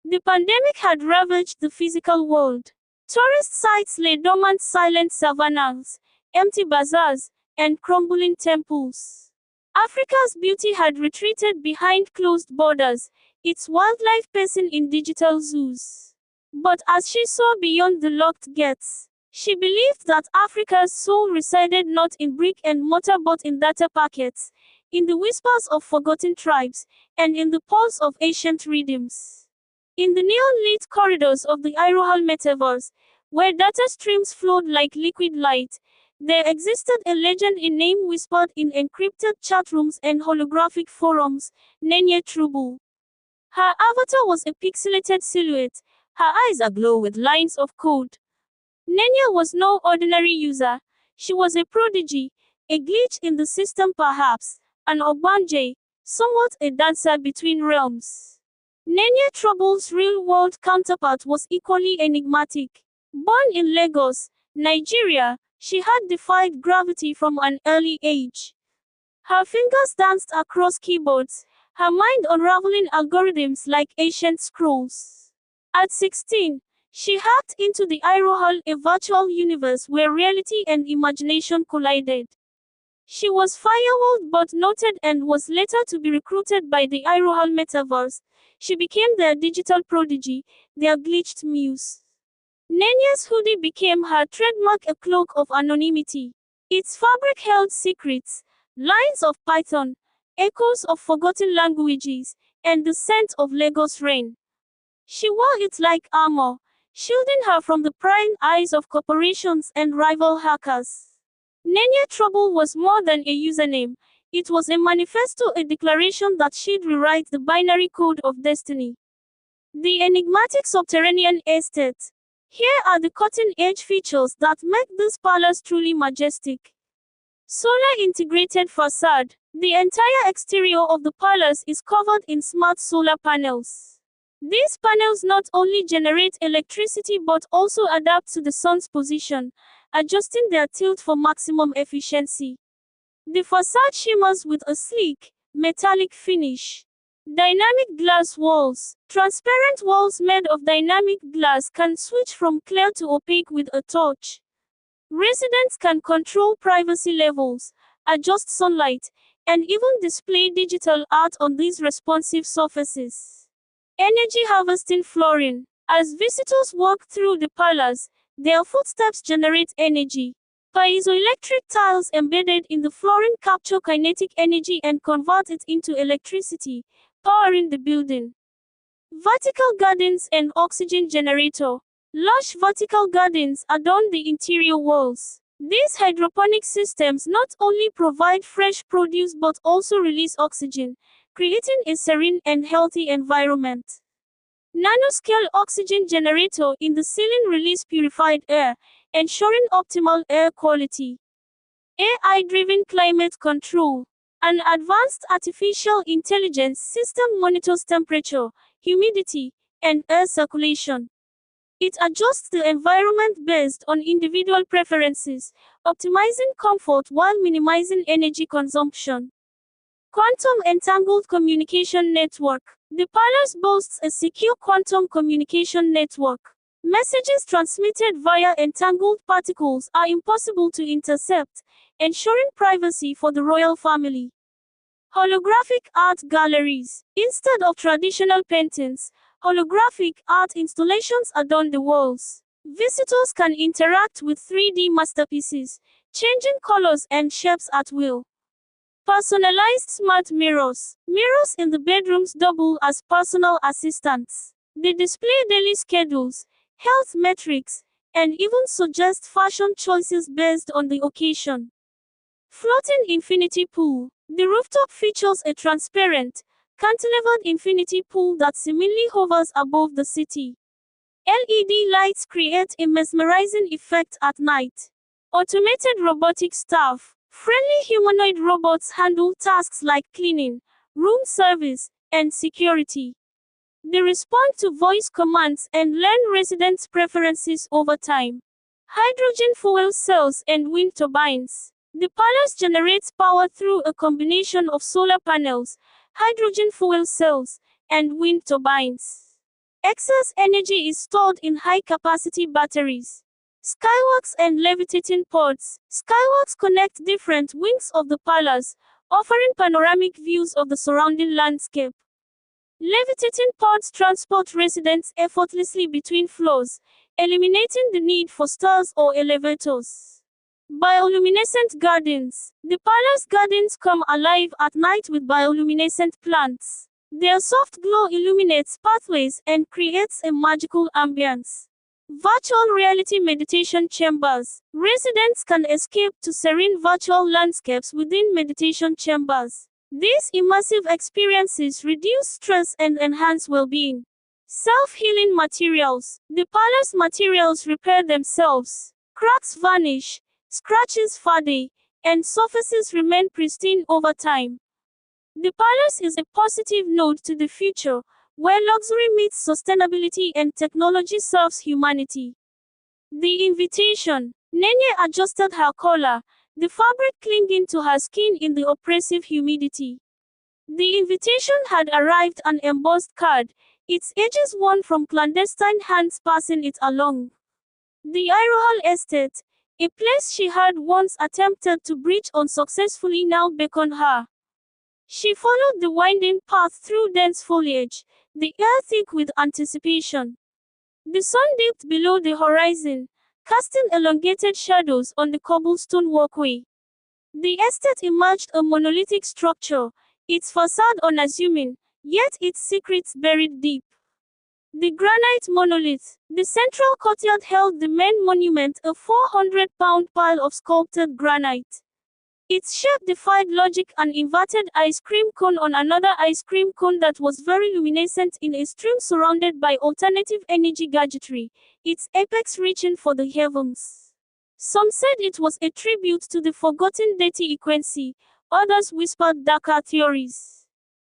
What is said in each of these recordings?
The pandemic had ravaged the physical world. Tourist sites lay dormant, silent savannas, empty bazaars, and crumbling temples. Africa's beauty had retreated behind closed borders, its wildlife pacing in digital zoos. But as she saw beyond the locked gates, she believed that Africa's soul resided not in brick and mortar but in data packets, in the whispers of forgotten tribes, and in the pulse of ancient rhythms. In the neon-lit corridors of the iRoHall Metaverse, where data streams flowed like liquid light, there existed a legend, a name whispered in encrypted chat rooms and holographic forums, Nenya Trouble. Her avatar was a pixelated silhouette, her eyes aglow with lines of code. Nenya was no ordinary user. She was a prodigy, a glitch in the system perhaps, an Ogbanje, somewhat a dancer between realms. Nenya Trouble's real-world counterpart was equally enigmatic. Born in Lagos, Nigeria, she had defied gravity from an early age. Her fingers danced across keyboards, her mind unraveling algorithms like ancient scrolls. At 16, she hacked into the iRoHall, a virtual universe where reality and imagination collided. She was firewalled but noted and was later to be recruited by the iRoHall Metaverse. She became their digital prodigy, their glitched muse. Nenya's hoodie became her trademark, a cloak of anonymity. Its fabric held secrets, lines of Python, echoes of forgotten languages, and the scent of Lagos rain. She wore it like armor, shielding her from the prying eyes of corporations and rival hackers. Nenya Trouble was more than a username. It was a manifesto, a declaration that she'd rewrite the binary code of destiny. The enigmatic subterranean estate. Here are the cutting-edge features that make this palace truly majestic. Solar-integrated facade. The entire exterior of the palace is covered in smart solar panels. These panels not only generate electricity but also adapt to the sun's position, adjusting their tilt for maximum efficiency. The facade shimmers with a sleek, metallic finish. Dynamic glass walls. Transparent walls made of dynamic glass can switch from clear to opaque with a touch. Residents can control privacy levels, adjust sunlight, and even display digital art on these responsive surfaces. Energy harvesting flooring. As visitors walk through the palace, their footsteps generate energy. Piezoelectric tiles embedded in the flooring capture kinetic energy and convert it into electricity, powering the building. Vertical gardens and oxygen generator. Lush vertical gardens adorn the interior walls. These hydroponic systems not only provide fresh produce but also release oxygen, creating a serene and healthy environment. Nanoscale oxygen generator in the ceiling release purified air, ensuring optimal air quality. AI-driven climate control. An advanced artificial intelligence system monitors temperature, humidity, and air circulation. It adjusts the environment based on individual preferences, optimizing comfort while minimizing energy consumption. Quantum Entangled Communication Network. The palace boasts a secure quantum communication network. Messages transmitted via entangled particles are impossible to intercept, ensuring privacy for the royal family. Holographic art galleries. Instead of traditional paintings, holographic art installations adorn the walls. Visitors can interact with 3D masterpieces, changing colors and shapes at will. Personalized smart mirrors. Mirrors in the bedrooms double as personal assistants. They display daily schedules, health metrics, and even suggest fashion choices based on the occasion. Floating infinity pool. The rooftop features a transparent, cantilevered infinity pool that seemingly hovers above the city. LED lights create a mesmerizing effect at night. Automated robotic staff. Friendly humanoid robots handle tasks like cleaning, room service, and security. They respond to voice commands and learn residents' preferences over time. Hydrogen fuel cells and wind turbines. The palace generates power through a combination of solar panels, hydrogen fuel cells, and wind turbines. Excess energy is stored in high-capacity batteries. Skywalks and levitating pods. Skywalks connect different wings of the palace, offering panoramic views of the surrounding landscape. Levitating pods transport residents effortlessly between floors, eliminating the need for stairs or elevators. Bioluminescent gardens. The palace gardens come alive at night with bioluminescent plants. Their soft glow illuminates pathways and creates a magical ambience. Virtual reality meditation chambers. Residents can escape to serene virtual landscapes within meditation chambers. These immersive experiences reduce stress and enhance well-being. Self-healing materials. The palace materials repair themselves. Cracks vanish, scratches fade, and surfaces remain pristine over time. The palace is a positive node to the future, where luxury meets sustainability and technology serves humanity. The invitation. Nene adjusted her collar, the fabric clinging to her skin in the oppressive humidity. The invitation had arrived, an embossed card, its edges worn from clandestine hands passing it along. The iRoHall estate, a place she had once attempted to breach unsuccessfully, now beckoned her. She followed the winding path through dense foliage, the air thick with anticipation. The sun dipped below the horizon, casting elongated shadows on the cobblestone walkway. The estate emerged a monolithic structure, its facade unassuming, yet its secrets buried deep. The granite monolith. The central courtyard held the main monument, a 400-pound pile of sculpted granite. Its shape defied logic, an inverted ice cream cone on another ice cream cone that was very luminescent in a stream surrounded by alternative energy gadgetry, its apex reaching for the heavens. Some said it was a tribute to the forgotten deity Equency, others whispered darker theories.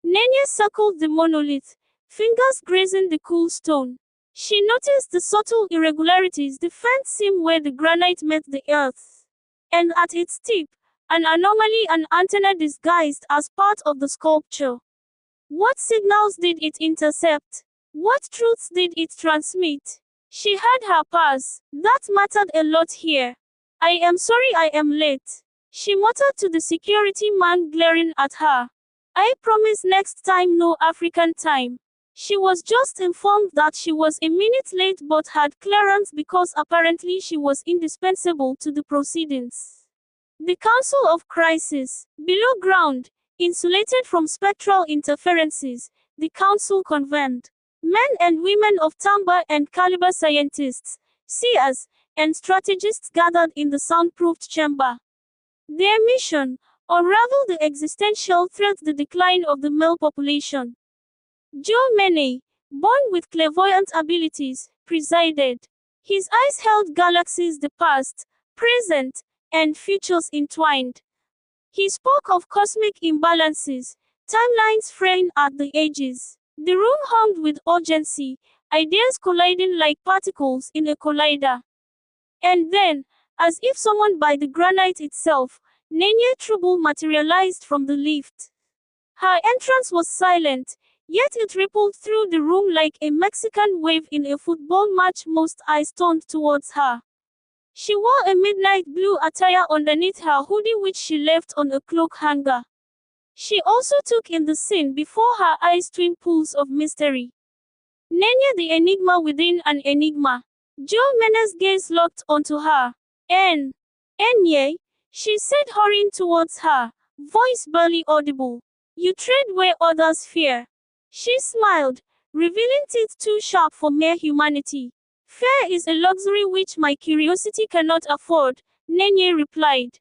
Nene circled the monolith, fingers grazing the cool stone. She noticed the subtle irregularities, the faint seam where the granite met the earth. And at its tip, an anomaly, an antenna disguised as part of the sculpture. What signals did it intercept? What truths did it transmit? She had her pass. That mattered a lot here. I am sorry I am late, she muttered to the security man glaring at her. I promise next time, no African time. She was just informed that she was a minute late but had clearance because apparently she was indispensable to the proceedings. The Council of Crisis. Below ground, insulated from spectral interferences, the council convened. Men and women of timbre and caliber, scientists, seers, and strategists gathered in the soundproofed chamber. Their mission: unravel the existential threat, the decline of the male population. Joe Mene, born with clairvoyant abilities, presided. His eyes held galaxies, the past, present, and futures entwined. He spoke of cosmic imbalances, timelines fraying at the edges. The room hummed with urgency, ideas colliding like particles in a collider. And then, as if summoned by the granite itself, Nene Trouble materialized from the lift. Her entrance was silent, yet it rippled through the room like a Mexican wave in a football match. Most eyes turned towards her. She wore a midnight blue attire underneath her hoodie, which she left on a cloak hanger. She also took in the scene before her eyes twin pools of mystery. Nene, the enigma within an enigma. Joe Mene's gaze locked onto her. Enye, she said, hurrying towards her, voice barely audible. You tread where others fear. She smiled, revealing teeth too sharp for mere humanity. Fear is a luxury which my curiosity cannot afford, Nene replied.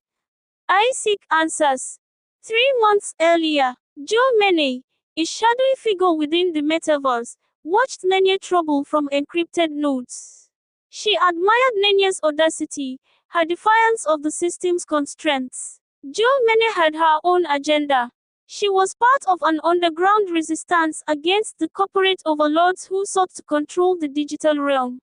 I seek answers. 3 months earlier, Joe Mene, a shadowy figure within the Metaverse, watched Nene trouble from encrypted nodes. She admired Nene's audacity, her defiance of the system's constraints. Joe Mene had her own agenda. She was part of an underground resistance against the corporate overlords who sought to control the digital realm.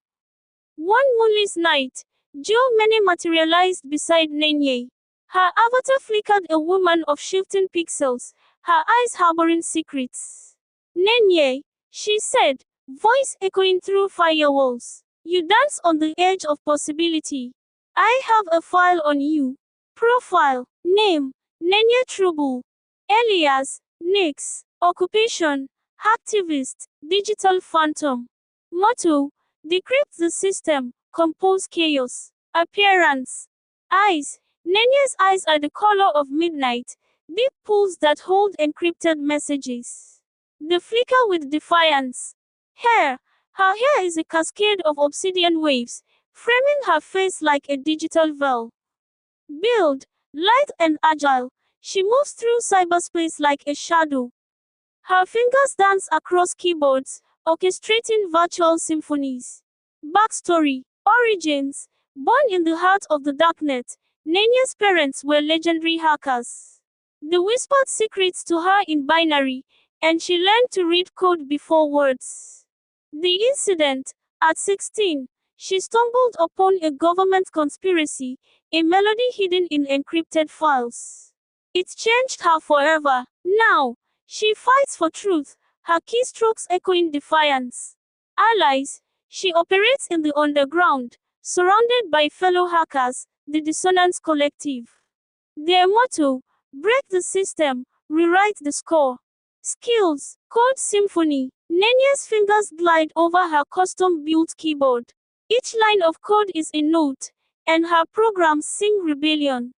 One moonless night, Joe Mene materialized beside Nene. Her avatar flickered, a woman of shifting pixels, her eyes harboring secrets. Nene, she said, voice echoing through firewalls. You dance on the edge of possibility. I have a file on you. Profile. Name. Nenya Trouble. Alias. Nix. Occupation. Activist. Digital Phantom. Motto. Decrypt the system. Compose chaos. Appearance. Eyes. Nenya's eyes are the color of midnight. Deep pools that hold encrypted messages. They flicker with defiance. Hair. Her hair is a cascade of obsidian waves, framing her face like a digital veil. Build. Light and agile. She moves through cyberspace like a shadow. Her fingers dance across keyboards, orchestrating virtual symphonies. Backstory. Origins. Born in the heart of the darknet, Nenya's parents were legendary hackers. They whispered secrets to her in binary, and she learned to read code before words. The incident. At 16, she stumbled upon a government conspiracy, a melody hidden in encrypted files. It changed her forever. Now, she fights for truth, her keystrokes echoing defiance. Allies. She operates in the underground, surrounded by fellow hackers, the Dissonance Collective. Their motto: break the system, rewrite the score. Skills. Code Symphony. Nenya's fingers glide over her custom-built keyboard. Each line of code is a note, and her programs sing rebellion.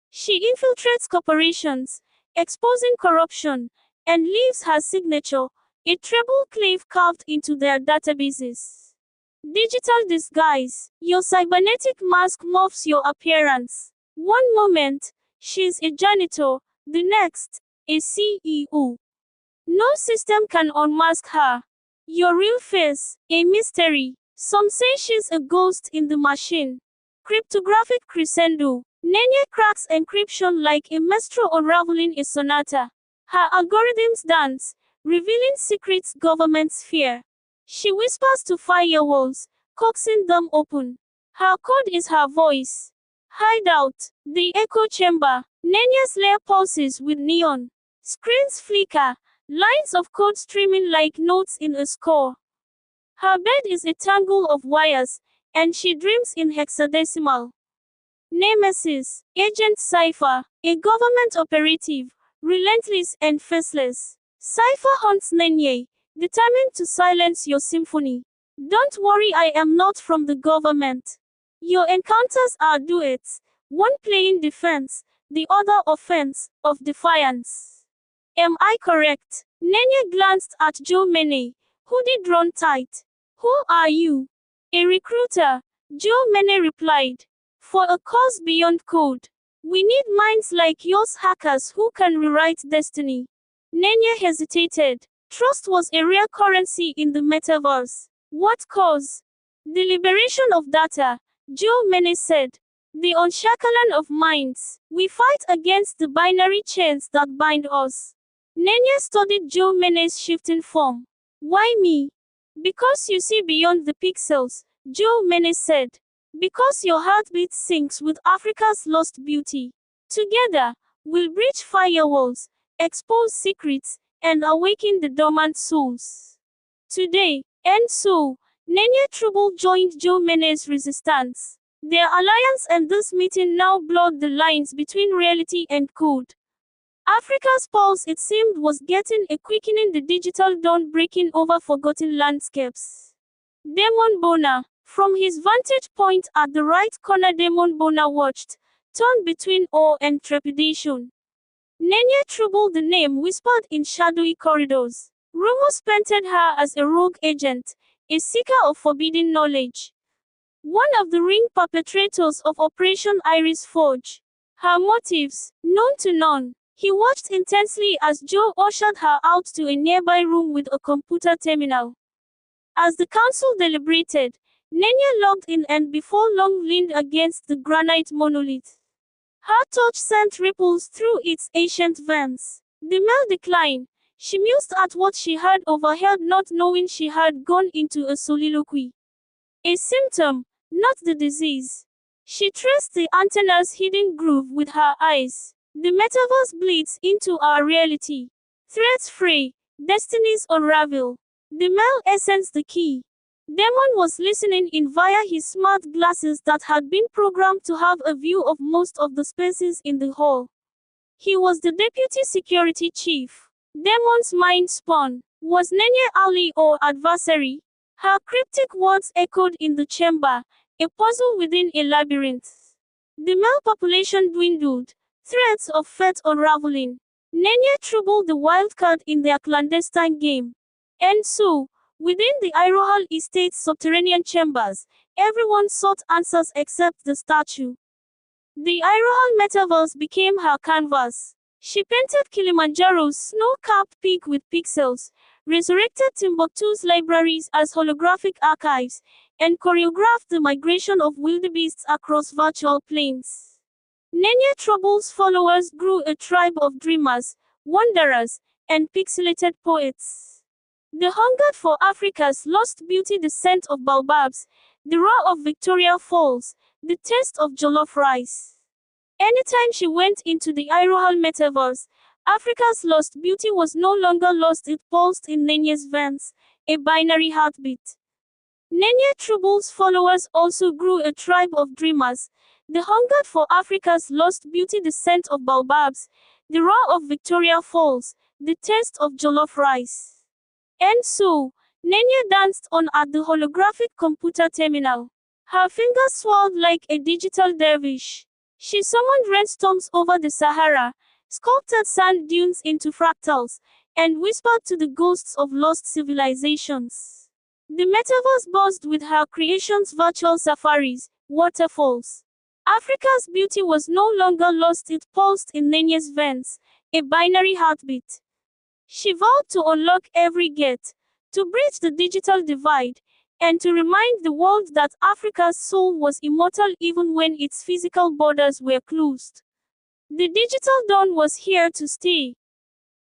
She infiltrates corporations, exposing corruption, and leaves her signature, a treble clef carved into their databases. Digital disguise. Your cybernetic mask morphs your appearance. One moment, she's a janitor, the next, a CEO. No system can unmask her. Your real face, a mystery. Some say she's a ghost in the machine. Cryptographic crescendo. Nenya cracks encryption like a maestro unraveling a sonata. Her algorithms dance, revealing secrets governments fear. She whispers to firewalls, coaxing them open. Her code is her voice. Hideout. The echo chamber. Nenya's lair pulses with neon. Screens flicker. Lines of code streaming like notes in a score. Her bed is a tangle of wires, and she dreams in hexadecimal. Nemesis. Agent Cypher. A government operative, relentless and faceless. Cypher hunts Nenya, determined to silence your symphony. Don't worry, I am not from the government. Your encounters are duets, one playing defense, the other offense, of defiance. Am I correct? Nenya glanced at Joe Mene, hoodie drawn tight. Who are you? A recruiter, Joe Mene replied. For a cause beyond code. We need minds like yours, hackers who can rewrite destiny. Nenya hesitated. Trust was a rare currency in the metaverse. What cause? The liberation of data, Joe Mene said. The unshackling of minds. We fight against the binary chains that bind us. Nenya studied Joe Mene's shifting form. Why me? Because you see beyond the pixels, Joe Mene said. Because your heartbeat syncs with Africa's lost beauty. Together, we'll breach firewalls, expose secrets, and awaken the dormant souls. Today, and so, Nenya Trouble joined Joe Mene's resistance. Their alliance and this meeting now blurred the lines between reality and code. Africa's pulse, it seemed, was getting a quickening, the digital dawn breaking over forgotten landscapes. Demon Bona. From his vantage point at the right corner, Demon Bona watched, torn between awe and trepidation. Nenya Trouble, the name whispered in shadowy corridors. Rumors painted her as a rogue agent, a seeker of forbidden knowledge. One of the ring perpetrators of Operation Iris Forge. Her motives, known to none. He watched intensely as Joe ushered her out to a nearby room with a computer terminal. As the council deliberated, Nenya logged in and before long leaned against the granite monolith. Her touch sent ripples through its ancient veins. The male declined. She mused at what she had overheard, not knowing she had gone into a soliloquy. A symptom, not the disease. She traced the antenna's hidden groove with her eyes. The metaverse bleeds into our reality. Threads fray, destinies unravel. The male essence the key. Damon was listening in via his smart glasses that had been programmed to have a view of most of the spaces in the hall. He was the deputy security chief. Damon's mind spun. Was Nenya ally or adversary? Her cryptic words echoed in the chamber, a puzzle within a labyrinth. The male population dwindled, threads of fate unraveling. Nenya troubled the wild card in their clandestine game. And so, within the iRoHall estate's subterranean chambers, everyone sought answers except the statue. The iRoHall Metaverse became her canvas. She painted Kilimanjaro's snow-capped peak with pixels, resurrected Timbuktu's libraries as holographic archives, and choreographed the migration of wildebeests across virtual plains. Nenya Trouble's followers grew a tribe of dreamers, wanderers, and pixelated poets. They hungered for Africa's lost beauty, the scent of baobabs, the roar of Victoria Falls, the taste of jollof rice. Anytime she went into the iRoHall Metaverse, Africa's lost beauty was no longer lost, it pulsed in Nenya's veins, a binary heartbeat. Nenya Trouble's followers also grew a tribe of dreamers. They hungered for Africa's lost beauty, the scent of baobabs, the roar of Victoria Falls, the taste of jollof rice. And so, Nenya danced on at the holographic computer terminal. Her fingers swelled like a digital dervish. She summoned rainstorms over the Sahara, sculpted sand dunes into fractals, and whispered to the ghosts of lost civilizations. The metaverse buzzed with her creations, virtual safaris, waterfalls. Africa's beauty was no longer lost, it pulsed in Nenya's veins, a binary heartbeat. She vowed to unlock every gate, to bridge the digital divide, and to remind the world that Africa's soul was immortal even when its physical borders were closed. The digital dawn was here to stay.